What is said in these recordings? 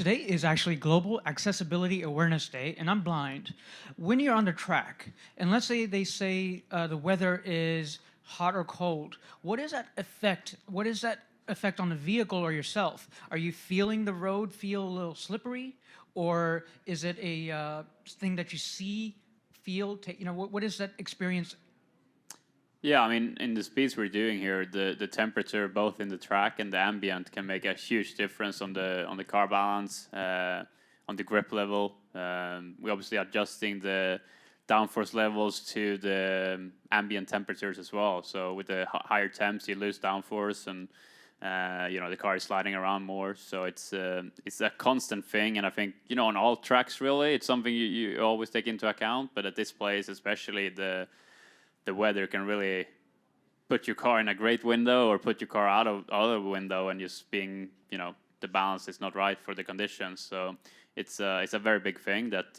Today is actually Global Accessibility Awareness Day, and I'm blind. When you're on the track, and let's say they say the weather is hot or cold, what does that affect? What is that effect on the vehicle or yourself? Are you feeling the road feel a little slippery, or is it a thing that you see, feel? What is that experience? Yeah, I mean, in the speeds we're doing here, the temperature both in the track and the ambient can make a huge difference on the car balance, on the grip level. We're obviously adjusting the downforce levels to the ambient temperatures as well. So with the higher temps, you lose downforce, and the car is sliding around more. So it's a constant thing, and I think on all tracks really, it's something you always take into account. But at this place, especially the weather can really put your car in a great window or put your car out of the window, and just being, the balance is not right for the conditions. So it's a very big thing that,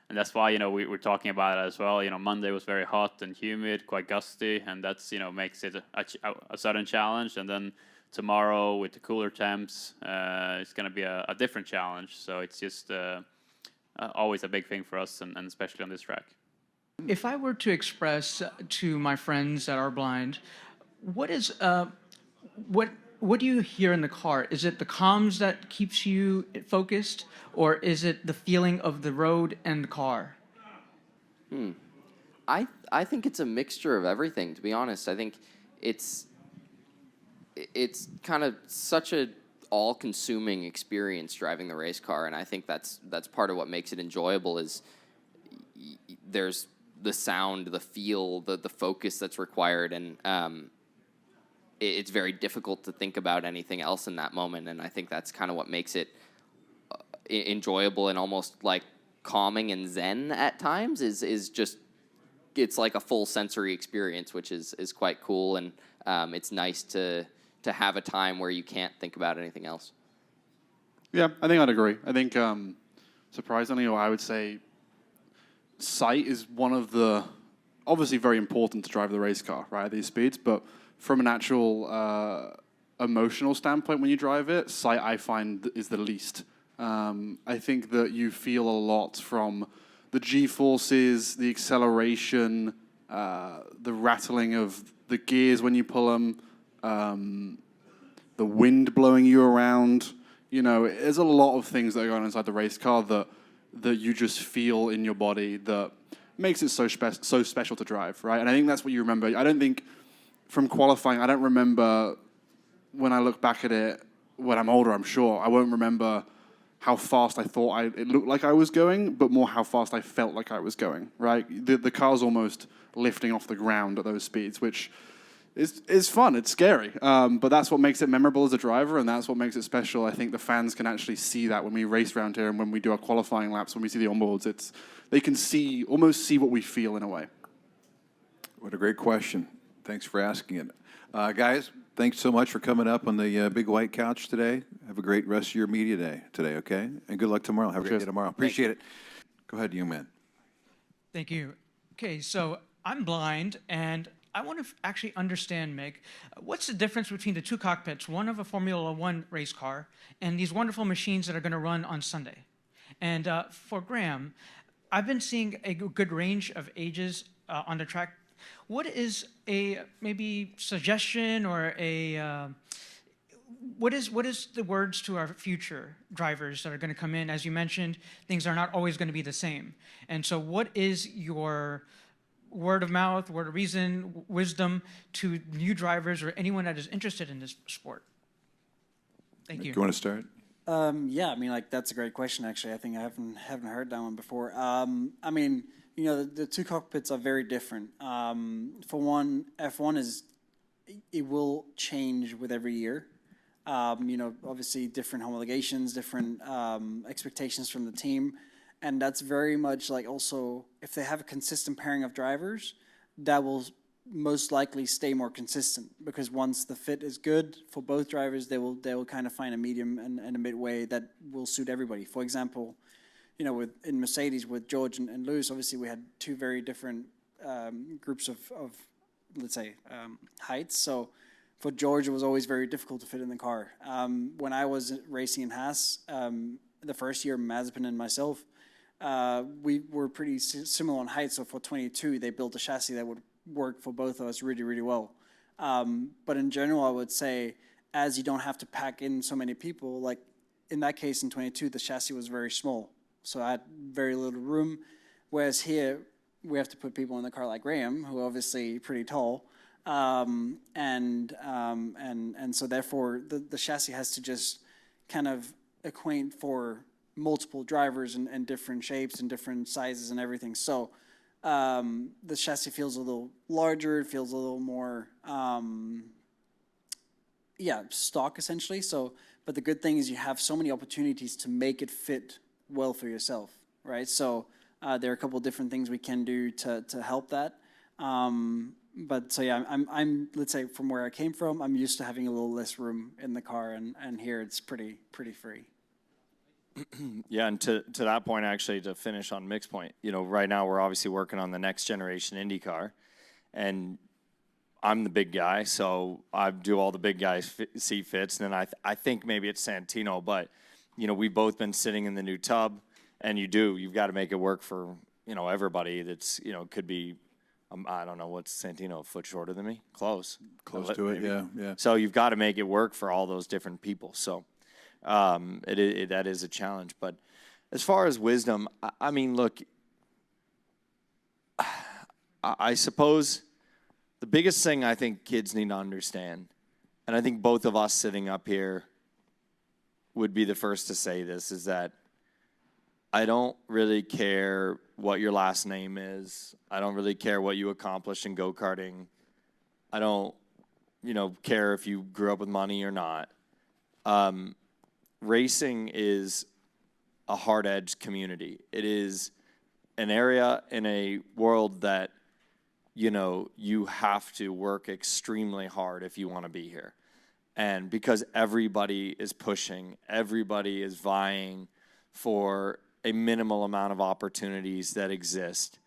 and that's why, we're talking about it as well. Monday was very hot and humid, quite gusty, and that's, makes it a sudden challenge. And then tomorrow with the cooler temps, it's going to be a different challenge. So it's just always a big thing for us, and especially on this track. If I were to express to my friends that are blind, what do you hear in the car? Is it the comms that keeps you focused, or is it the feeling of the road and the car? I think it's a mixture of everything, to be honest. I think it's kind of such a all-consuming experience driving the race car, and I think that's part of what makes it enjoyable. Is there's the sound, the feel, the focus that's required, and it's very difficult to think about anything else in that moment. And I think that's kind of what makes it enjoyable and almost like calming and zen at times. Is just, it's like a full sensory experience, which is quite cool, and it's nice to have a time where you can't think about anything else. Yeah, I think I'd agree. I think surprisingly, or I would say, sight is one of the, obviously very important to drive the race car, right, at these speeds, but from an actual emotional standpoint when you drive it, sight I find is the least. I think that you feel a lot from the G-forces, the acceleration, the rattling of the gears when you pull them, the wind blowing you around. There's a lot of things that are going on inside the race car that you just feel in your body that makes it so special to drive, right? And I think that's what you remember. I don't think from qualifying, I don't remember when I look back at it, when I'm older, I'm sure, I won't remember how fast I thought it looked like I was going, but more how fast I felt like I was going, right? The car's almost lifting off the ground at those speeds, which is fun. It's scary, but that's what makes it memorable as a driver, and that's what makes it special. I think the fans can actually see that when we race around here and when we do our qualifying laps, when we see the onboards, they can almost see what we feel in a way. What a great question. Thanks for asking it. Guys, thanks so much for coming up on the big white couch today. Have a great rest of your media day today, okay? And good luck tomorrow. Have a great day tomorrow. Appreciate it. Go ahead, young man. Thank you. Okay, so I'm blind, and I want to actually understand, Mick, what's the difference between the two cockpits, one of a Formula One race car and these wonderful machines that are going to run on Sunday? And for Graham, I've been seeing a good range of ages on the track. What is a maybe suggestion or what is the words to our future drivers that are going to come in? As you mentioned, things are not always going to be the same. And so what is your word of mouth, word of reason, wisdom to new drivers or anyone that is interested in this sport? Thank you. Do you want to start? Yeah, I mean, that's a great question, actually. I think I haven't heard that one before. I mean, the two cockpits are very different. For one, F1 it will change with every year. Obviously different homologations, different expectations from the team. And that's very much like also, if they have a consistent pairing of drivers, that will most likely stay more consistent, because once the fit is good for both drivers, they will kind of find a medium and a midway that will suit everybody. For example, in Mercedes with George and Lewis, obviously we had two very different groups of let's say, heights. So for George, it was always very difficult to fit in the car. When I was racing in Haas, the first year, Mazepin and myself, we were pretty similar on height. So for 22, they built a chassis that would work for both of us really, really well. But in general, I would say, as you don't have to pack in so many people, like in that case in 22, the chassis was very small. So I had very little room. Whereas here, we have to put people in the car like Graham, who are obviously pretty tall. And so therefore, the chassis has to just kind of acquaint for multiple drivers and different shapes and different sizes and everything. So the chassis feels a little larger. It feels a little more, stock essentially. So, but the good thing is you have so many opportunities to make it fit well for yourself, right? So there are a couple of different things we can do to help that. But so yeah, I'm let's say from where I came from, I'm used to having a little less room in the car, and here it's pretty free. Yeah, and to that point, actually, to finish on Mick's point, right now we're obviously working on the next generation IndyCar, and I'm the big guy, so I do all the big guys seat fits, and then I think maybe it's Santino, but we've both been sitting in the new tub, and you've got to make it work for everybody. That's could be. I don't know, what's Santino, a foot shorter than me? Close to it, yeah. So you've got to make it work for all those different people. So that is a challenge. But as far as wisdom, I mean, look, I suppose the biggest thing I think kids need to understand, and I think both of us sitting up here would be the first to say this, is that I don't really care what your last name is. I don't really care what you accomplished in go-karting. I don't, care if you grew up with money or not. Racing is a hard-edged community. It is an area in a world that, you have to work extremely hard if you want to be here. And because everybody is pushing, everybody is vying for a minimal amount of opportunities that exist.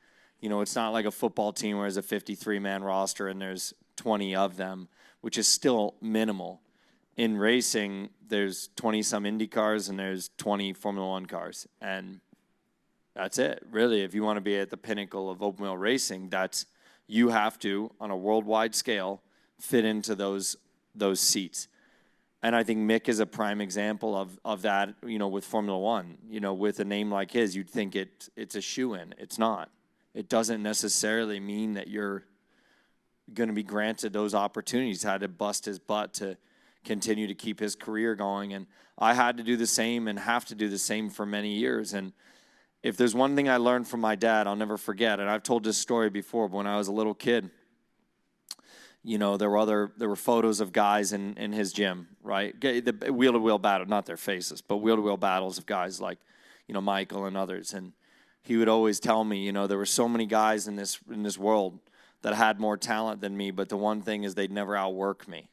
It's not like a football team where there's a 53-man roster and there's 20 of them, which is still minimal. In racing, there's 20-some Indy cars and there's 20 Formula One cars. And that's it. Really, if you want to be at the pinnacle of open wheel racing, you have to, on a worldwide scale, fit into those seats. And I think Mick is a prime example of that, with Formula One. With a name like his, you'd think it's a shoo-in. It's not. It doesn't necessarily mean that you're going to be granted those opportunities. He had to bust his butt to continue to keep his career going. And I had to do the same and have to do the same for many years. And if there's one thing I learned from my dad, I'll never forget, and I've told this story before, but when I was a little kid, there were photos of guys in his gym, right? The wheel-to-wheel battle, not their faces, but wheel-to-wheel battles of guys like, Michael and others. And he would always tell me, there were so many guys in this world that had more talent than me, but the one thing is they'd never outwork me.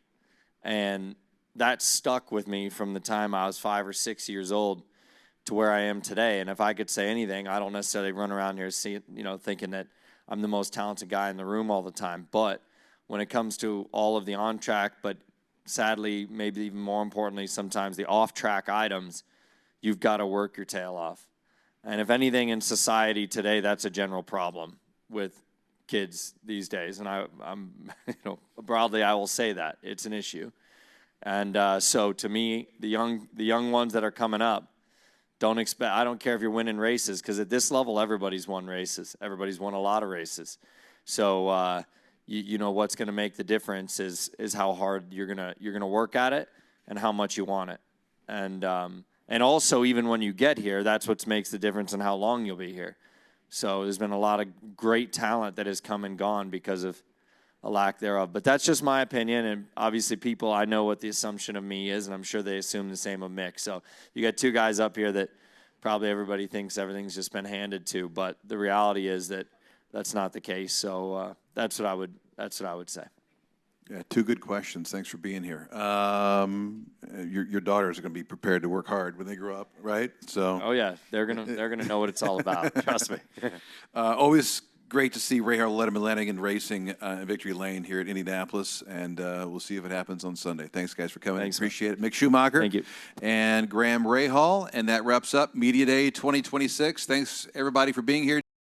And that stuck with me from the time I was 5 or 6 years old to where I am today. And if I could say anything, I don't necessarily run around here thinking that I'm the most talented guy in the room all the time, but when it comes to all of the on-track, but sadly, maybe even more importantly, sometimes the off-track items, you've got to work your tail off. And if anything in society today, that's a general problem with kids these days. And I'm broadly, I will say that it's an issue. And so to me, the young ones that are coming up, I don't care if you're winning races, because at this level, everybody's won races. Everybody's won a lot of races. So, what's going to make the difference is how hard you're gonna work at it and how much you want it, and also even when you get here, that's what makes the difference in how long you'll be here. So there's been a lot of great talent that has come and gone because of a lack thereof. But that's just my opinion, and obviously people, I know what the assumption of me is, and I'm sure they assume the same of Mick. So you got two guys up here that probably everybody thinks everything's just been handed to, but the reality is that that's not the case. So that's what I would say. Yeah, two good questions. Thanks for being here. Your daughters are going to be prepared to work hard when they grow up, right? So. Oh yeah, they're gonna know what it's all about. Trust me. Always great to see Rahal Letterman racing in Victory Lane here at Indianapolis, and we'll see if it happens on Sunday. Thanks, guys, for coming. Thanks, Appreciate it. Mick Schumacher. Thank you. And Graham Rahal, and that wraps up Media Day 2026. Thanks, everybody, for being here.